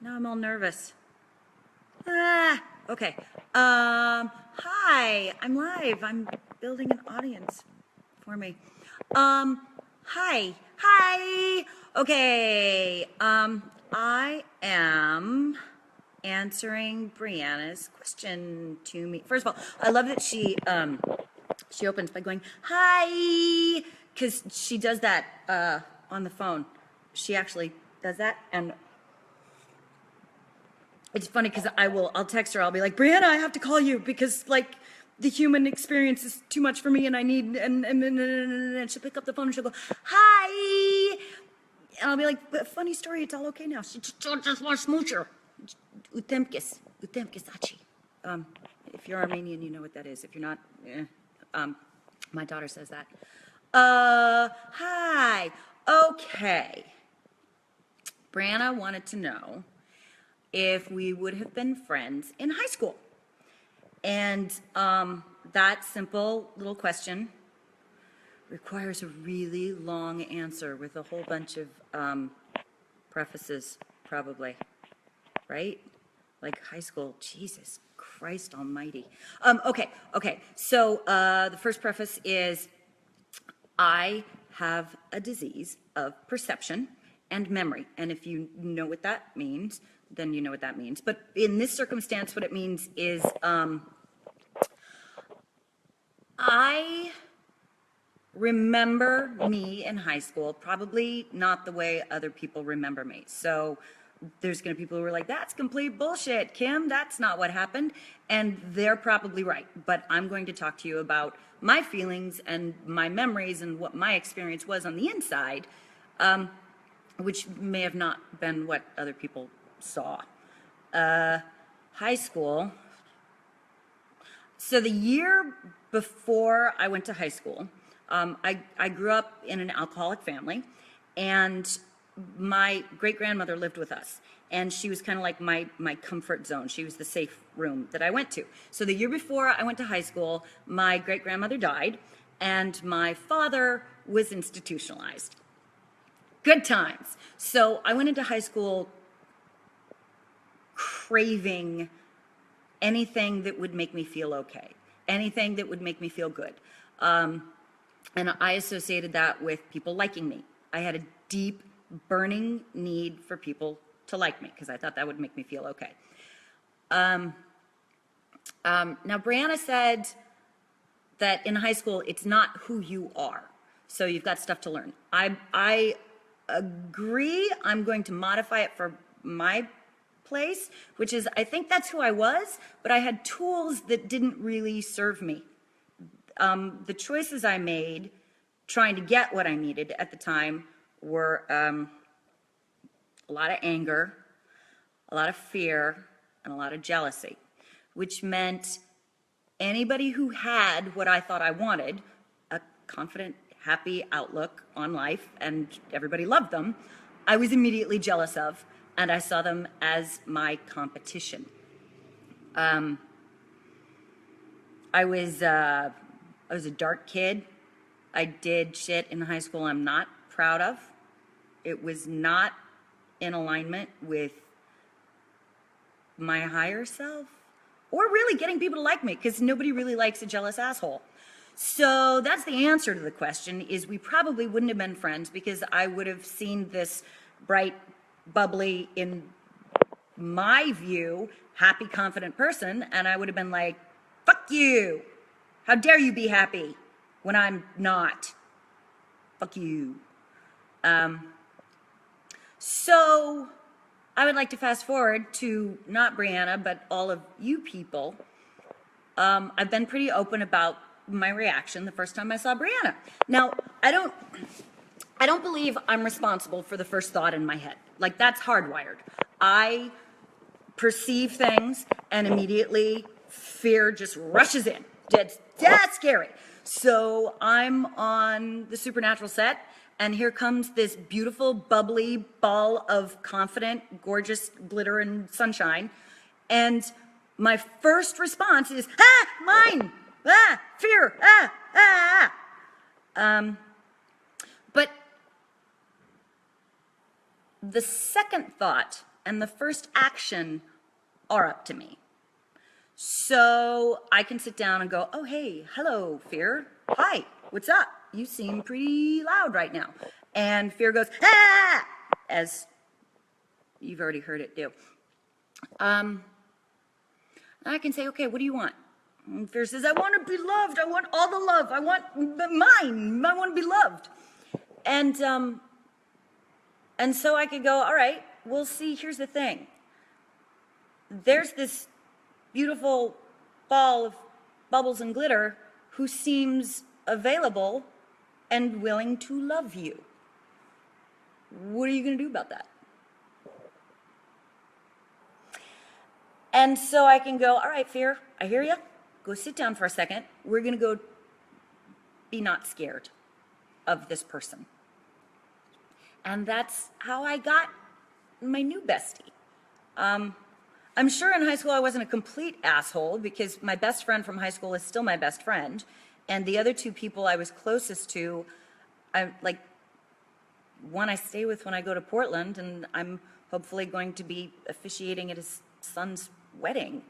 Now I'm all nervous. Okay. Hi, I'm live. I'm building an audience for me. Hi. Okay. I am answering Brianna's question to me. First of all, I love that she opens by going, hi, because she does that, on the phone. She actually does that, and it's funny because I'll text her. I'll be like, Brianna, I have to call you because like the human experience is too much for me, and I need and she'll pick up the phone and she'll go, hi, and I'll be like, funny story, it's all okay now. She just want smoocher. Utemkis achi. If you're Armenian, you know what that is. If you're not, my daughter says that. Hi. Okay. Brianna wanted to know if we would have been friends in high school. And that simple little question requires a really long answer with a whole bunch of prefaces, probably, right? Like high school, Jesus Christ almighty. Okay, so the first preface is I have a disease of perception and memory. And if you know what that means, then you know what that means. But in this circumstance, what it means is I remember me in high school, probably not the way other people remember me. So there's going to be people who are like, that's complete bullshit, Kim, that's not what happened. And they're probably right. But I'm going to talk to you about my feelings and my memories and what my experience was on the inside, which may have not been what other people saw. High school. So the year before I went to high school, I grew up in an alcoholic family, and my great-grandmother lived with us, and she was kind of like my comfort zone. She was the safe room that I went to. So the year before I went to high school, my great-grandmother died, and my father was institutionalized. Good times. So I went into high school craving anything that would make me feel okay, anything that would make me feel good. And I associated that with people liking me. I had a deep, burning need for people to like me because I thought that would make me feel okay. Now, Brianna said that in high school, it's not who you are. So you've got stuff to learn. I agree. I'm going to modify it for my place, which is I think that's who I was, but I had tools that didn't really serve me. The choices I made trying to get what I needed at the time were a lot of anger, a lot of fear, and a lot of jealousy, which meant anybody who had what I thought I wanted, a confident, happy outlook on life, and everybody loved them, I was immediately jealous of, and I saw them as my competition. I was a dark kid. I did shit in high school I'm not proud of. It was not in alignment with my higher self or really getting people to like me, because nobody really likes a jealous asshole. So that's the answer to the question, is we probably wouldn't have been friends because I would have seen this bright, bubbly, in my view, happy, confident person, and I would have been like, fuck you. How dare you be happy when I'm not? Fuck you. So I would like to fast forward to not Brianna, but all of you people. I've been pretty open about my reaction the first time I saw Brianna. Now, I don't believe I'm responsible for the first thought in my head. Like, that's hardwired. I perceive things and immediately fear just rushes in. That's scary. So I'm on the Supernatural set, and here comes this beautiful, bubbly ball of confident, gorgeous glitter and sunshine. And my first response is, mine, fear, But the second thought and the first action are up to me. So I can sit down and go, oh, hey, hello, fear. Hi, what's up? You seem pretty loud right now. And fear goes, ah, as you've already heard it do. And I can say, okay, what do you want? And fear says, I want to be loved. I want all the love. I want mine. I want to be loved. And so I could go, all right, well, see, here's the thing. There's this beautiful ball of bubbles and glitter who seems available and willing to love you. What are you going to do about that? And so I can go, all right, fear, I hear you. Go sit down for a second. We're going to go be not scared of this person. And that's how I got my new bestie. I'm sure in high school I wasn't a complete asshole because my best friend from high school is still my best friend. And the other two people I was closest to, one I stay with when I go to Portland, and I'm hopefully going to be officiating at his son's wedding.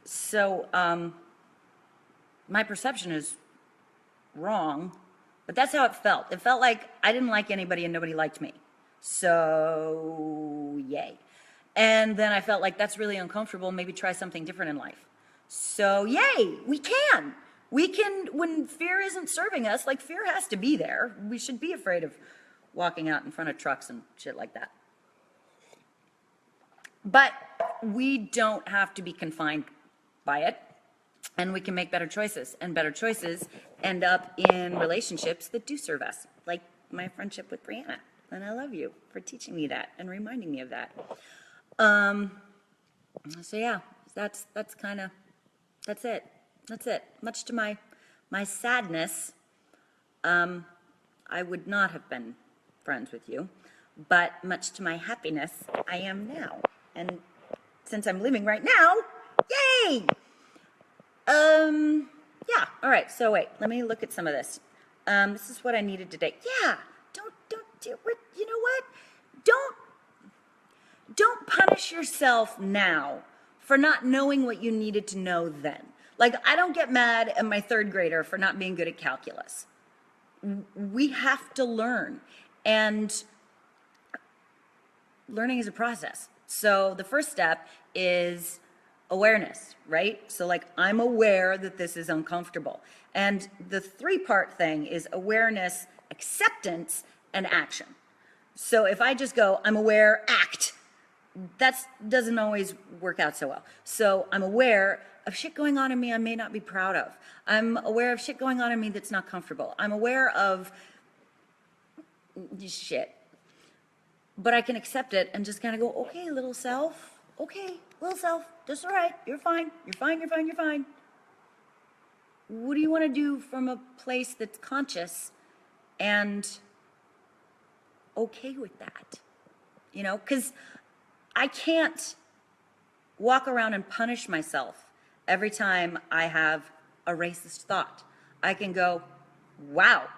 So my perception is wrong, but that's how it felt. It felt like I didn't like anybody and nobody liked me. So yay. And then I felt like that's really uncomfortable, maybe try something different in life. So yay, we can. We can, when fear isn't serving us, like fear has to be there. We should be afraid of walking out in front of trucks and shit like that. But we don't have to be confined by it, and we can make better choices, and better choices end up in relationships that do serve us, like my friendship with Brianna. And I love you for teaching me that and reminding me of that. So yeah, that's it. Much to my sadness, I would not have been friends with you, but much to my happiness, I am now. And since I'm living right now, yay! Yeah, all right, so wait, let me look at some of this. This is what I needed today. Yeah, don't do it. You know what? Don't punish yourself now for not knowing what you needed to know then. Like, I don't get mad at my third grader for not being good at calculus. We have to learn, and learning is a process. So the first step is awareness, right? So like, I'm aware that this is uncomfortable. And the three-part thing is awareness, acceptance, and action. So if I just go, I'm aware, act, that doesn't always work out so well. So I'm aware of shit going on in me I may not be proud of. I'm aware of shit going on in me that's not comfortable. I'm aware of shit. But I can accept it and just kind of go, okay, little self. Okay, little self, that's all right. You're fine. You're fine, you're fine, you're fine. What do you want to do from a place that's conscious and okay with that? You know, because I can't walk around and punish myself every time I have a racist thought. I can go, wow,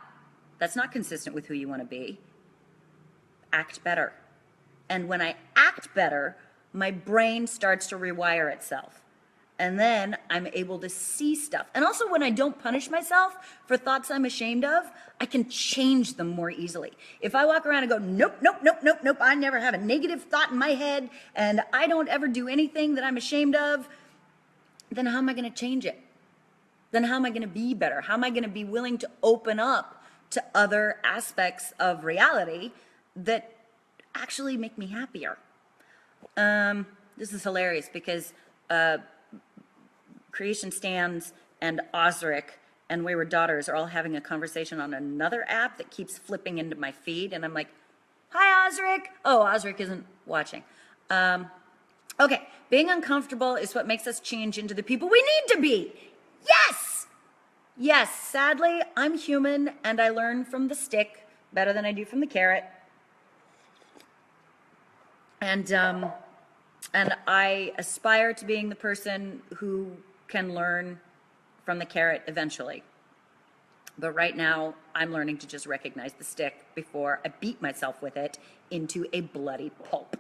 that's not consistent with who you want to be. Act better. And when I act better, my brain starts to rewire itself. And then I'm able to see stuff. And also when I don't punish myself for thoughts I'm ashamed of, I can change them more easily. If I walk around and go, nope, nope, nope, nope, nope, I never have a negative thought in my head, and I don't ever do anything that I'm ashamed of, then how am I going to change it? Then how am I going to be better? How am I going to be willing to open up to other aspects of reality that actually make me happier? This is hilarious because Creation Stands and Osric and Wayward Daughters are all having a conversation on another app that keeps flipping into my feed, and I'm like, hi, Osric. Oh, Osric isn't watching. Okay, being uncomfortable is what makes us change into the people we need to be. Yes! Yes, sadly, I'm human, and I learn from the stick better than I do from the carrot. And I aspire to being the person who can learn from the carrot eventually. But right now, I'm learning to just recognize the stick before I beat myself with it into a bloody pulp.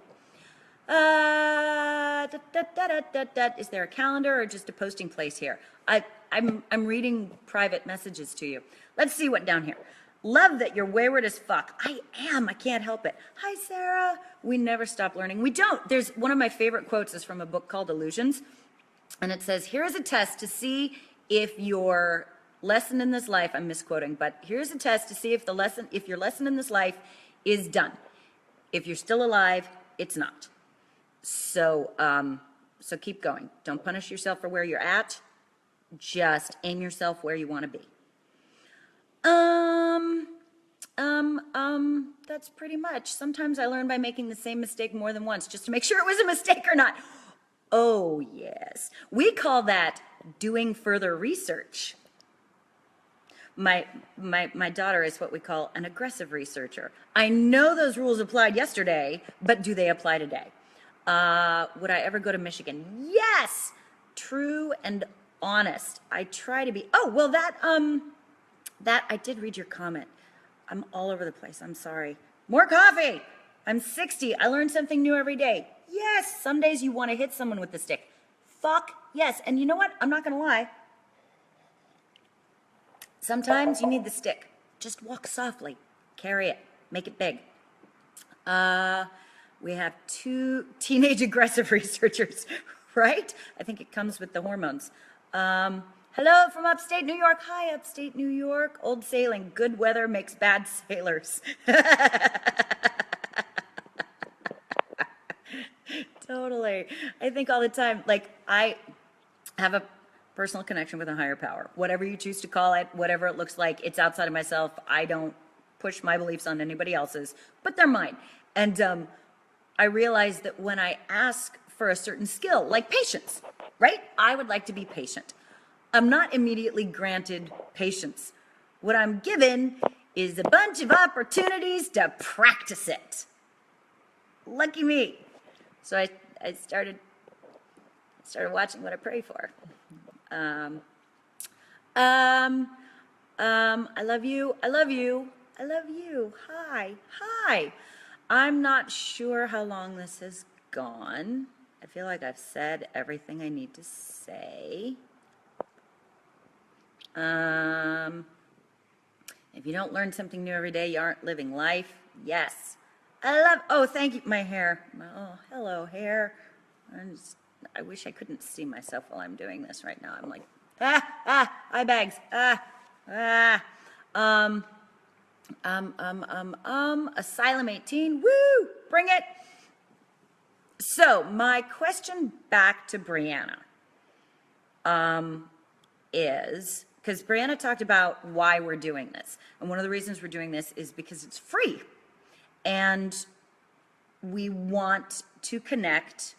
Is there a calendar or just a posting place here? I'm reading private messages to you. Let's see what down here. Love that you're wayward as fuck. I am. I can't help it. Hi, Sarah. We never stop learning. We don't. There's one of my favorite quotes is from a book called Illusions. And it says, here is a test to see if your lesson in this life, I'm misquoting, but here's a test to see if your lesson in this life is done. If you're still alive, it's not. So, so keep going. Don't punish yourself for where you're at. Just aim yourself where you want to be. That's pretty much. Sometimes I learn by making the same mistake more than once just to make sure it was a mistake or not. Oh, yes. We call that doing further research. My daughter is what we call an aggressive researcher. I know those rules applied yesterday, but do they apply today? Would I ever go to Michigan? Yes! True and honest. I try to be. Oh, well, that I did read your comment. I'm all over the place. I'm sorry. More coffee! I'm 60. I learn something new every day. Yes, some days you want to hit someone with the stick. Fuck yes. And you know what? I'm not going to lie. Sometimes you need the stick. Just walk softly. Carry it. Make it big. We have 2 teenage aggressive researchers, right? I think it comes with the hormones. Hello from upstate New York. Hi, upstate New York. Old sailing. Good weather makes bad sailors. Totally. I think all the time, like, I have a personal connection with a higher power. Whatever you choose to call it, whatever it looks like, it's outside of myself. I don't push my beliefs on anybody else's, but they're mine. And I realize that when I ask for a certain skill, like patience, right? I would like to be patient. I'm not immediately granted patience. What I'm given is a bunch of opportunities to practice it. Lucky me. So I started watching what I pray for. I love you. I love you. I love you. Hi. Hi. I'm not sure how long this has gone. I feel like I've said everything I need to say. If you don't learn something new every day, you aren't living life. Yes. Oh, thank you, my hair. Oh, hello, hair. I wish I couldn't see myself while I'm doing this right now. I'm like, eye bags, Asylum 18, woo, bring it. So my question back to Brianna, is, because Brianna talked about why we're doing this. And one of the reasons we're doing this is because it's free. And we want to connect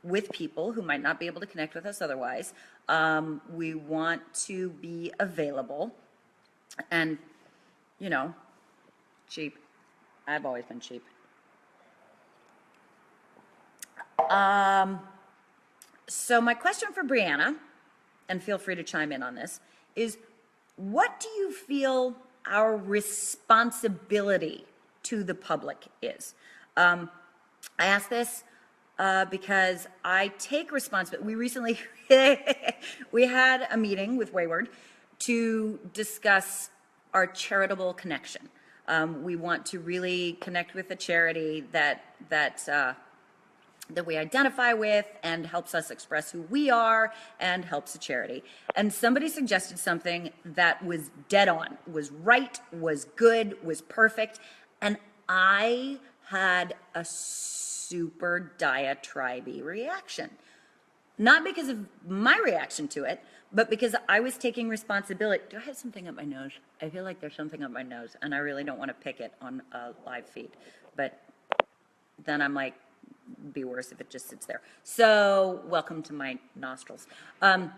with people who might not be able to connect with us otherwise. We want to be available and, you know, cheap. I've always been cheap. So my question for Brianna, and feel free to chime in on this, is what do you feel our responsibility to the public is? I ask this because I take responsibility. We recently, we had a meeting with Wayward to discuss our charitable connection. We want to really connect with a charity that we identify with and helps us express who we are and helps the charity. And somebody suggested something that was dead on, was right, was good, was perfect. And I had a super diatribe reaction. Not because of my reaction to it, but because I was taking responsibility. Do I have something up my nose? I feel like there's something up my nose, and I really don't want to pick it on a live feed. But then I'm like, be worse if it just sits there. So welcome to my nostrils. Oh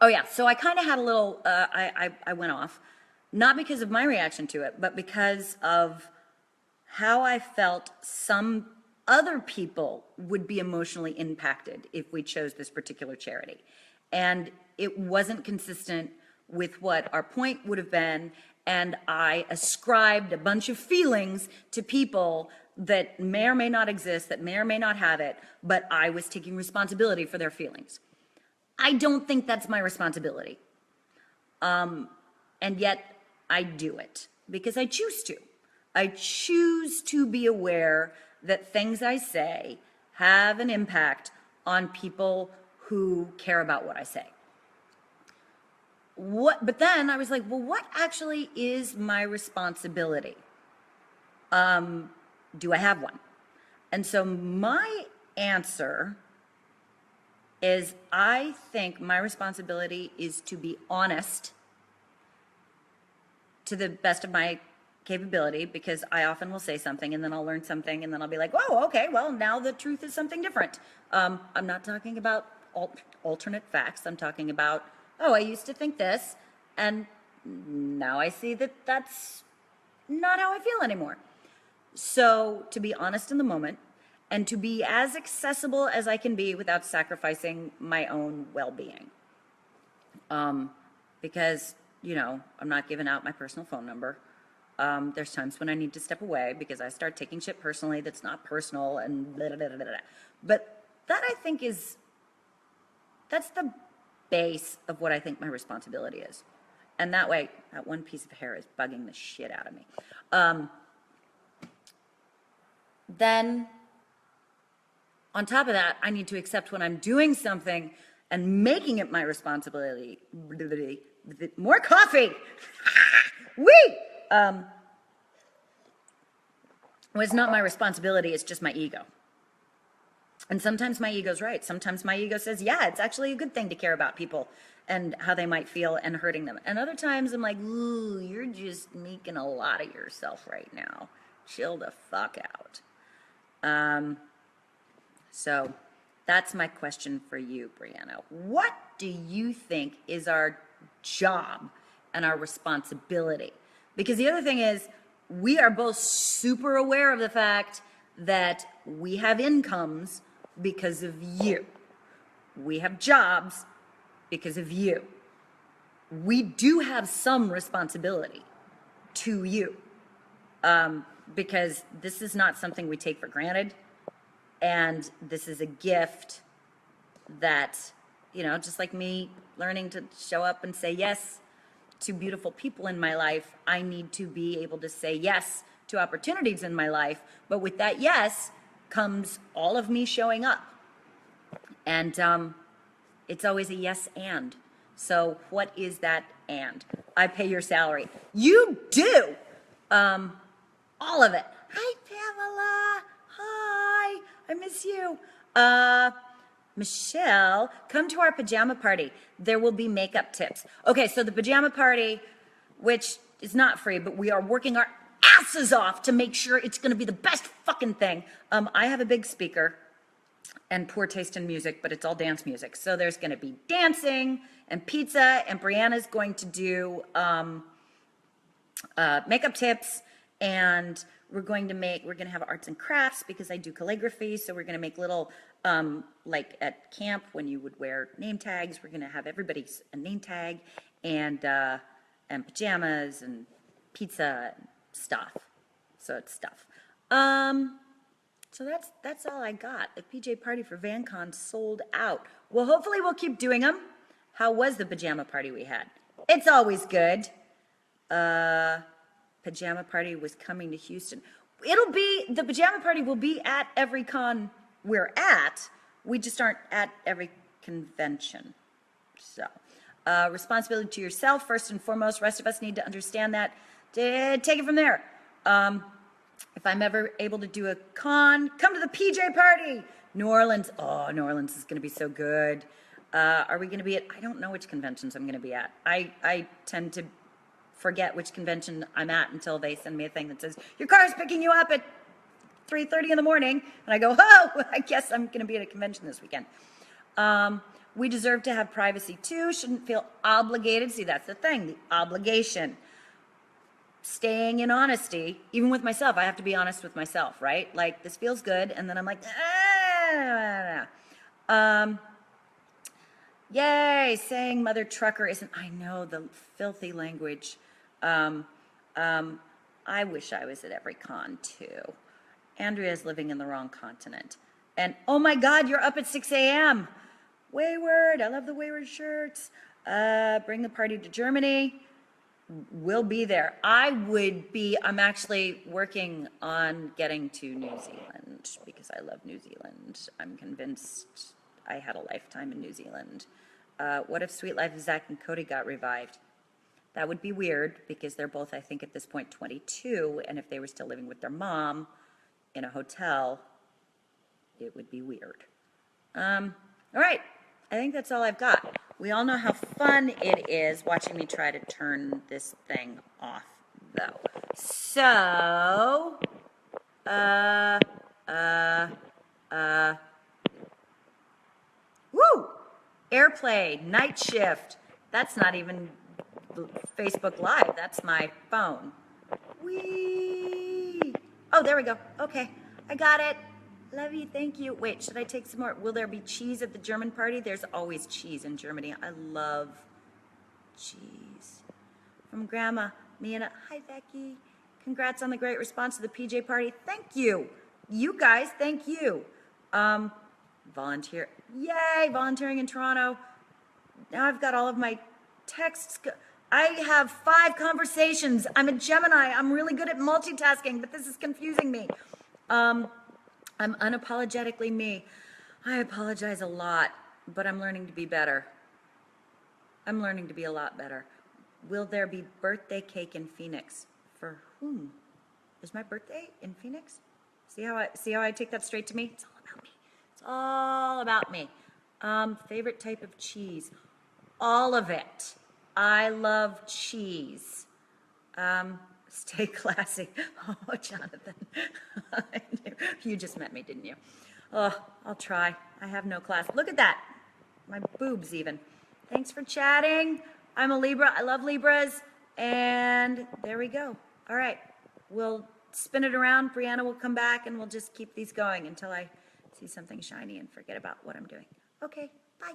yeah, so I kind of had a little, I went off, not because of my reaction to it, but because of how I felt some other people would be emotionally impacted if we chose this particular charity. And it wasn't consistent with what our point would have been, and I ascribed a bunch of feelings to people that may or may not exist, that may or may not have it, but I was taking responsibility for their feelings. I don't think that's my responsibility. And yet I do it because I choose to. I choose to be aware that things I say have an impact on people who care about what I say. But then I was like, well, what actually is my responsibility? Do I have one? And so my answer is I think my responsibility is to be honest to the best of my capability, because I often will say something and then I'll learn something and then I'll be like, oh, okay, well, now the truth is something different. I'm not talking about alternate facts. I'm talking about, oh, I used to think this, and now I see that that's not how I feel anymore. So to be honest in the moment and to be as accessible as I can be without sacrificing my own well-being. Because, you know, I'm not giving out my personal phone number. There's times when I need to step away because I start taking shit personally that's not personal and blah, blah, blah, blah, blah. But that, I think, that's the base of what I think my responsibility is. And that way, that one piece of hair is bugging the shit out of me. Then, on top of that, I need to accept when I'm doing something and making it my responsibility. More coffee! Wee! Well, it's not my responsibility, it's just my ego. And sometimes my ego's right. Sometimes my ego says, yeah, it's actually a good thing to care about people and how they might feel and hurting them. And other times I'm like, ooh, you're just making a lot of yourself right now. Chill the fuck out. So that's my question for you, Brianna. What do you think is our job and our responsibility? Because the other thing is, we are both super aware of the fact that we have incomes because of you. We have jobs because of you. We do have some responsibility to you, because this is not something we take for granted. And this is a gift that, you know, just like me learning to show up and say yes to beautiful people in my life, I need to be able to say yes to opportunities in my life. But with that yes comes all of me showing up. And it's always a yes and. So what is that and? I pay your salary. You do. All of it. Hi, Pamela. Hi. I miss you. Michelle, come to our pajama party. There will be makeup tips. Okay, so the pajama party, which is not free, but we are working our asses off to make sure it's going to be the best fucking thing. I have a big speaker and poor taste in music, but it's all dance music. So there's going to be dancing and pizza, and Brianna's going to do makeup tips, and we're going to have arts and crafts because I do calligraphy. So we're going to make little, like at camp when you would wear name tags, we're going to have everybody's a name tag, and pajamas and pizza and stuff. So it's stuff. So that's all I got. The PJ party for VanCon sold out. Well, hopefully we'll keep doing them. How was the pajama party we had? It's always good. Pajama party was coming to Houston. The pajama party will be at every con we're at. We just aren't at every convention. So, responsibility to yourself, first and foremost. Rest of us need to understand that. Take it from there. If I'm ever able to do a con, come to the PJ party. New Orleans. Oh, New Orleans is going to be so good. Are we going to be at, I don't know which conventions I'm going to be at. I tend to forget which convention I'm at until they send me a thing that says, your car is picking you up at 3:30 in the morning. And I go, oh, I guess I'm going to be at a convention this weekend. We deserve to have privacy too. Shouldn't feel obligated. See, that's the thing, the obligation. Staying in honesty, even with myself. I have to be honest with myself, right? Like, this feels good. And then I'm like, yay, saying mother trucker isn't, I know, the filthy language. I wish I was at every con too. Andrea's living in the wrong continent. And oh my God, you're up at 6 a.m. Wayward, I love the Wayward shirts. Bring the party to Germany. We'll be there. I'm actually working on getting to New Zealand because I love New Zealand. I'm convinced I had a lifetime in New Zealand. What if Sweet Life of Zach and Cody got revived? That would be weird because they're both, I think, at this point 22, and if they were still living with their mom in a hotel, it would be weird. All right, I think that's all I've got. We all know how fun it is watching me try to turn this thing off, though. So, woo! Airplay, night shift. That's not even Facebook Live, that's my phone. Whee! Oh, there we go. Okay, I got it. Love you, thank you. Wait, should I take some more? Will there be cheese at the German party? There's always cheese in Germany. I love cheese. From Grandma, Mia. Hi, Becky. Congrats on the great response to the PJ party. Thank you. You guys, thank you. Volunteer. Yay, volunteering in Toronto. Now I've got all of my texts. I have 5 conversations. I'm a Gemini. I'm really good at multitasking, but this is confusing me. I'm unapologetically me. I apologize a lot, but I'm learning to be better. I'm learning to be a lot better. Will there be birthday cake in Phoenix? For whom? Is my birthday in Phoenix? See how I take that straight to me? It's all about me. It's all about me. Favorite type of cheese? All of it. I love cheese. Stay classy. Oh, Jonathan. You just met me, didn't you? Oh, I'll try. I have no class. Look at that. My boobs even. Thanks for chatting. I'm a Libra. I love Libras. And there we go. All right. We'll spin it around. Brianna will come back and we'll just keep these going until I see something shiny and forget about what I'm doing. Okay. Bye.